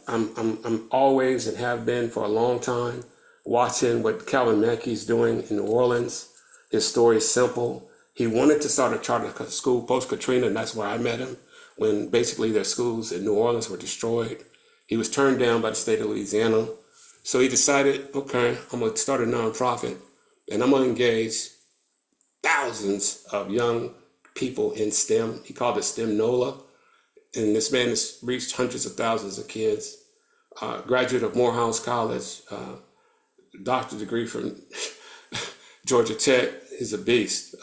I'm always and have been for a long time watching what Calvin Mackey's doing in New Orleans. His story is simple. He wanted to start a charter school post-Katrina, and that's where I met him, when basically their schools in New Orleans were destroyed. He was turned down by the state of Louisiana. So he decided, okay, I'm going to start a nonprofit, and I'm going to engage thousands of young people in STEM. He called it STEM NOLA. And this man has reached hundreds of thousands of kids. Graduate of Morehouse College, doctorate degree from Georgia Tech. He's a beast.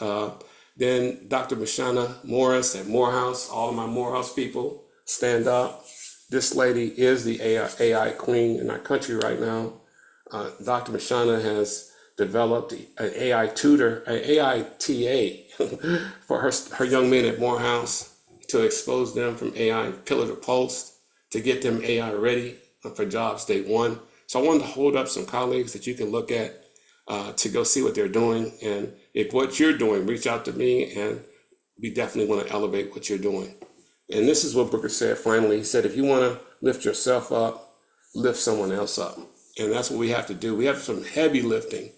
Then Dr. Mashana Morris at Morehouse, all of my Morehouse people stand up. This lady is the AI queen in our country right now. Dr. Mashana has developed an AI tutor, an AI TA for her young men at Morehouse to expose them from AI pillar to post, to get them AI ready for jobs day one. So I wanted to hold up some colleagues that you can look at to go see what they're doing. And if what you're doing, reach out to me, and we definitely want to elevate what you're doing. And this is what Booker said finally. He said, if you want to lift yourself up, lift someone else up. And that's what we have to do. We have some heavy lifting,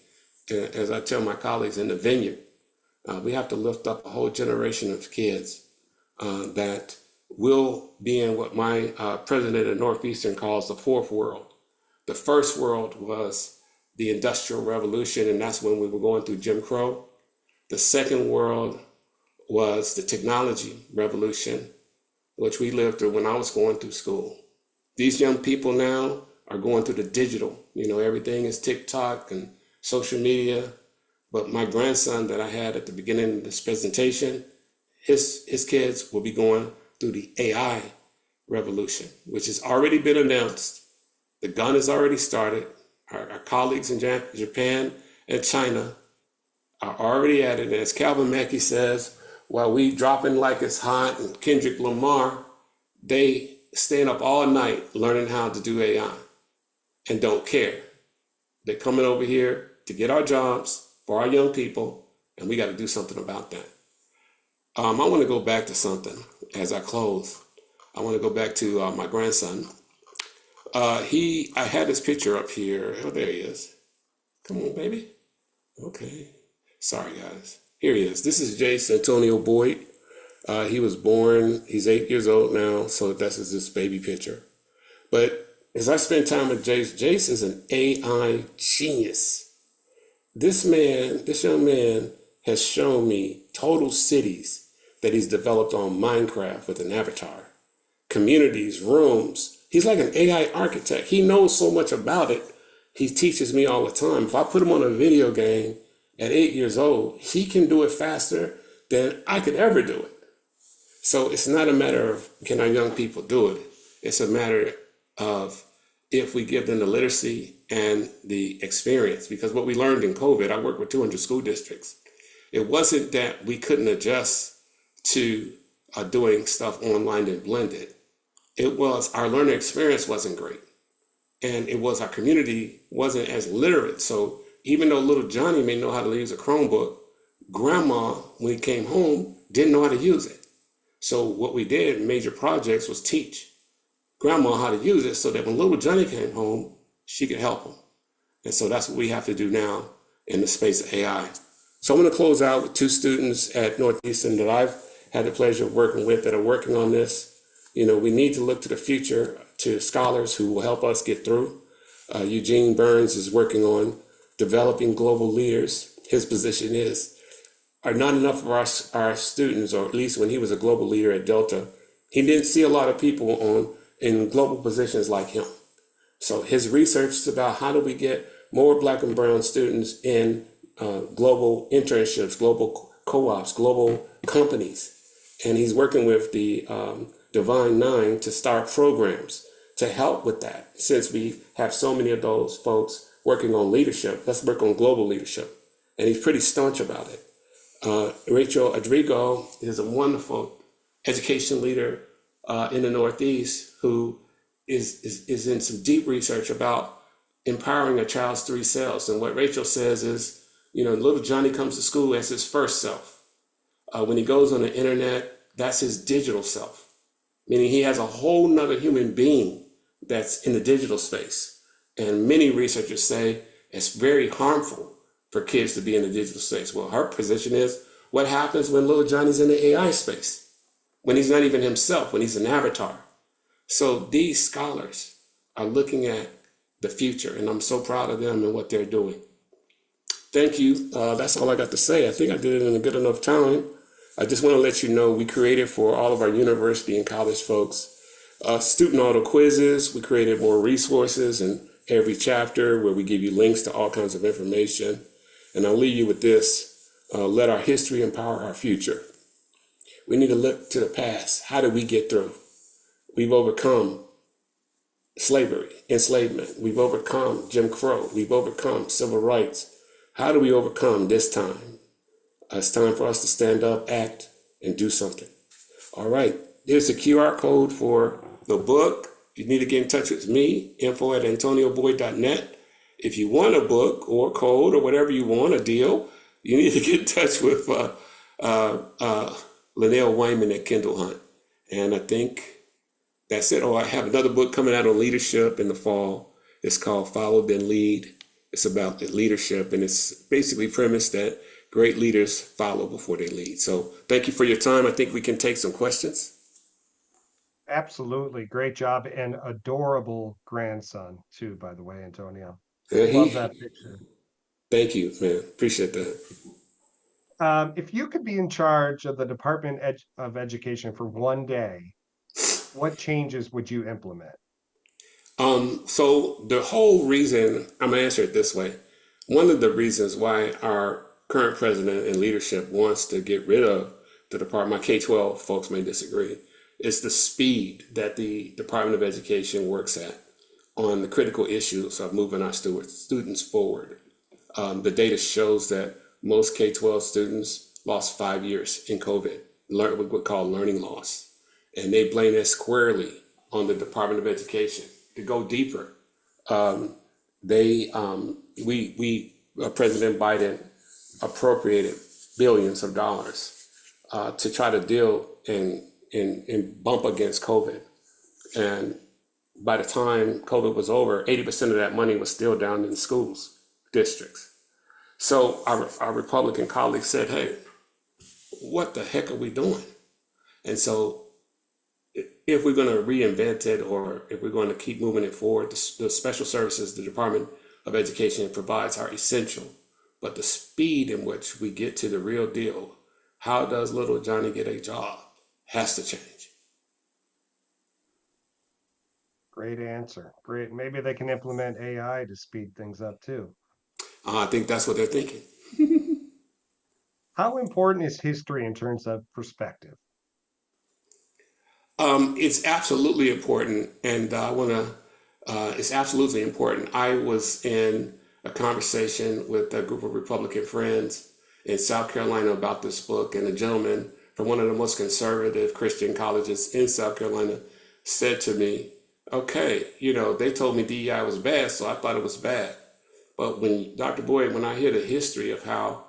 as I tell my colleagues in the vineyard. We have to lift up a whole generation of kids that will be in what my president of Northeastern calls the fourth world. The first world was the Industrial Revolution, and that's when we were going through Jim Crow. The second world was the technology revolution, which we lived through when I was going through school. These young people now are going through the digital. You know, everything is TikTok and social media. But my grandson that I had at the beginning of this presentation, his kids will be going through the AI revolution, which has already been announced. The gun has already started. Our colleagues in Japan and China are already at it. And as Calvin Mackey says, while we dropping like it's hot and Kendrick Lamar, they staying up all night learning how to do AI and don't care. They're coming over here to get our jobs for our young people, and we got to do something about that. I want to go back to something as I close. I want to go back to my grandson. I had this picture up here. Oh, there he is. Come on, baby. Okay. Sorry, guys. Here he is. This is Jace Antonio Boyd. He was born, he's 8 years old now, so that's his baby picture. But as I spend time with Jace is an AI genius. This young man has shown me total cities that he's developed on Minecraft with an avatar, communities, rooms. He's like an AI architect. He knows so much about it. He teaches me all the time. If I put him on a video game at 8 years old, he can do it faster than I could ever do it. So it's not a matter of can our young people do it. It's a matter of if we give them the literacy and the experience. Because what we learned in COVID, I worked with 200 school districts. It wasn't that we couldn't adjust to doing stuff online and blended. It was our learning experience wasn't great. And it was our community wasn't as literate. So even though little Johnny may know how to use a Chromebook, grandma, when he came home, didn't know how to use it. So what we did, major projects, was teach grandma how to use it so that when little Johnny came home, she could help him. And so that's what we have to do now in the space of AI. So I'm going to close out with two students at Northeastern that I've had the pleasure of working with that are working on this. You know, we need to look to the future, to scholars who will help us get through. Eugene Burns is working on developing global leaders. His position are not enough of our students, or at least when he was a global leader at Delta, he didn't see a lot of people in global positions like him. So his research is about how do we get more Black and brown students in global internships, global co-ops, global companies. And he's working with the Divine Nine to start programs to help with that. Since we have so many of those folks working on leadership, let's work on global leadership. And he's pretty staunch about it. Rachel Adrigo is a wonderful education leader in the Northeast who is in some deep research about empowering a child's three selves. And what Rachel says is, you know, little Johnny comes to school as his first self. When he goes on the internet, that's his digital self, meaning he has a whole nother human being that's in the digital space. And many researchers say it's very harmful for kids to be in the digital space. Well, her position is, what happens when little Johnny's in the AI space? When he's not even himself, when he's an avatar. So these scholars are looking at the future, and I'm so proud of them and what they're doing. Thank you. That's all I got to say. I think I did it in a good enough time. I just want to let you know we created for all of our university and college folks student auto quizzes. We created more resources in every chapter where we give you links to all kinds of information. And I'll leave you with this. Let our history empower our future. We need to look to the past. How did we get through? We've overcome slavery, enslavement. We've overcome Jim Crow. We've overcome civil rights. How do we overcome this time? It's time for us to stand up, act, and do something. All right, here's the QR code for the book. If you need to get in touch with me, info@antonioboyd.net. If you want a book or a code or whatever you want, a deal, you need to get in touch with Linnell Wyman at Kendall Hunt. And I think that's it. Oh, I have another book coming out on leadership in the fall. It's called Follow Then Lead. It's about leadership, and it's basically premised that great leaders follow before they lead. So thank you for your time. I think we can take some questions. Absolutely. Great job. And adorable grandson, too, by the way, Antonio. Yeah, Love that picture. thank you, man. Appreciate that. If you could be in charge of the Department of Education for one day, what changes would you implement? So the whole reason, I'm gonna answer it this way. One of the reasons why our current president and leadership wants to get rid of the department, my K-12 folks may disagree, is the speed that the Department of Education works at on the critical issues of moving our students forward. The data shows that most K-12 students lost 5 years in COVID, what we call learning loss. And they blame that squarely on the Department of Education. To go deeper, President Biden appropriated billions of dollars to try to deal and bump against COVID. And by the time COVID was over, 80% of that money was still down in schools, districts. So our Republican colleagues said, hey, what the heck are we doing? And so if we're going to reinvent it, or if we're going to keep moving it forward, the special services the Department of Education provides are essential. But the speed in which we get to the real deal, how does little Johnny get a job, has to change. Great answer. Great. Maybe they can implement AI to speed things up too. I think that's what they're thinking. How important is history in terms of perspective? It's absolutely important, and it's absolutely important. I was in a conversation with a group of Republican friends in South Carolina about this book, and a gentleman from one of the most conservative Christian colleges in South Carolina said to me, okay, they told me DEI was bad, so I thought it was bad. But Dr. Boyd, when I hear the history of how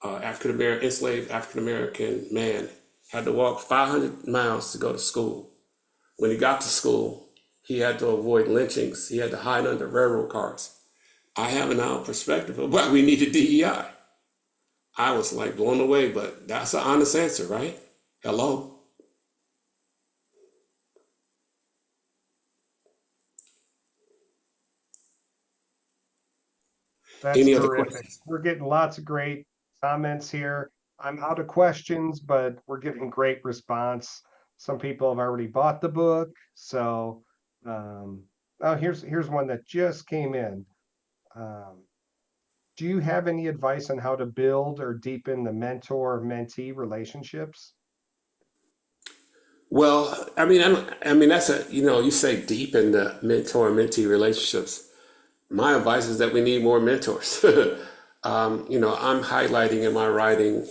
enslaved African-American man had to walk 500 miles to go to school. When he got to school, he had to avoid lynchings. He had to hide under railroad cars. I have an out perspective of why we needed DEI. I was like blown away, but that's an honest answer, right? Hello? That's Any other terrific. questions? We're getting lots of great comments here. I'm out of questions, but we're getting great response. Some people have already bought the book. So here's one that just came in. Um, do you have any advice on how to build or deepen the mentor-mentee relationships? Well, that's you say deep in the mentor and mentee relationships. My advice is that we need more mentors. I'm highlighting in my writing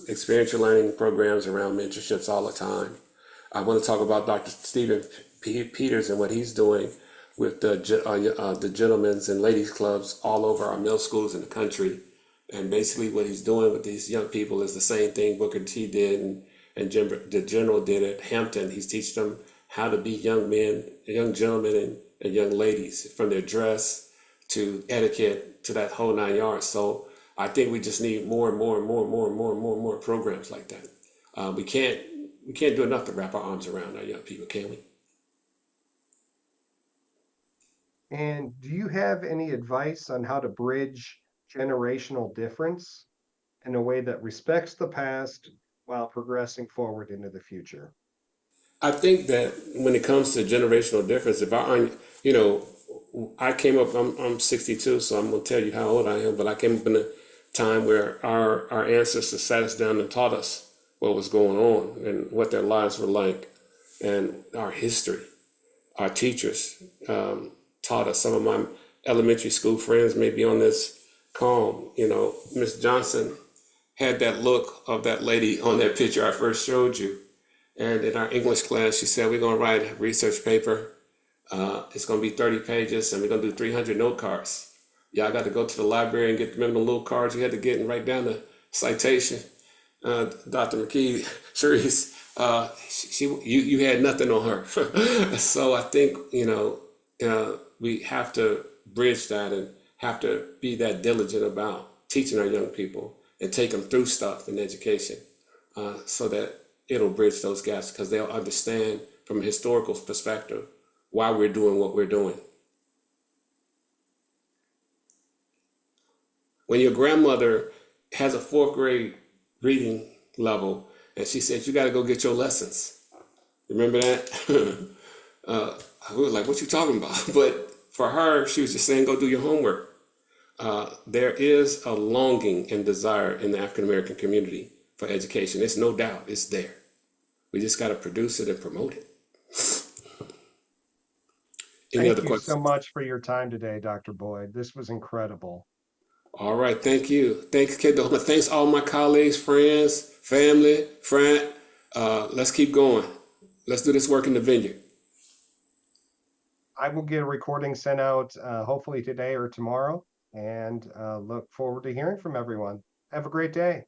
experiential learning programs around mentorships all the time. I want to talk about Dr. Stephen Peters and what he's doing with the gentlemen's and ladies clubs all over our middle schools in the country. And basically what he's doing with these young people is the same thing Booker T did and the general did at Hampton. He's teaching them how to be young men, young gentlemen, and young ladies, from their dress to etiquette to that whole 9 yards. So I think we just need more and more and more and more and more and more and more programs like that. We can't do enough to wrap our arms around our young people, can we? And do you have any advice on how to bridge generational difference in a way that respects the past while progressing forward into the future? I think that when it comes to generational difference, if I aren't, I came up, I'm 62, so I'm gonna tell you how old I am, but I came up in a time where our ancestors sat us down and taught us what was going on and what their lives were like. and our history. Our teachers taught us. Some of my elementary school friends may be on this call. You know, Miss Johnson had that look of that lady on that picture I first showed you. And in our English class, she said, we're going to write a research paper. It's going to be 30 pages, and we're going to do 300 note cards. Y'all got to go to the library and get, remember the little cards you had to get and write down the citation. Dr. McKee, Sharice, you had nothing on her. So I think, we have to bridge that and have to be that diligent about teaching our young people and take them through stuff in education so that it'll bridge those gaps because they'll understand from a historical perspective why we're doing what we're doing. When your grandmother has a fourth grade reading level and she says, you got to go get your lessons. Remember that? We were like, what you talking about? But for her, she was just saying, go do your homework. There is a longing and desire in the African American community for education. It's no doubt, it's there. We just got to produce it and promote it. Any Thank other you so questions? much for your time today, Dr. Boyd. This was incredible. All right, thank you. Thanks, Kendall. Thanks all my colleagues, friends, family, friend. Let's keep going. Let's do this work in the vineyard. I will get a recording sent out hopefully today or tomorrow, and look forward to hearing from everyone. Have a great day.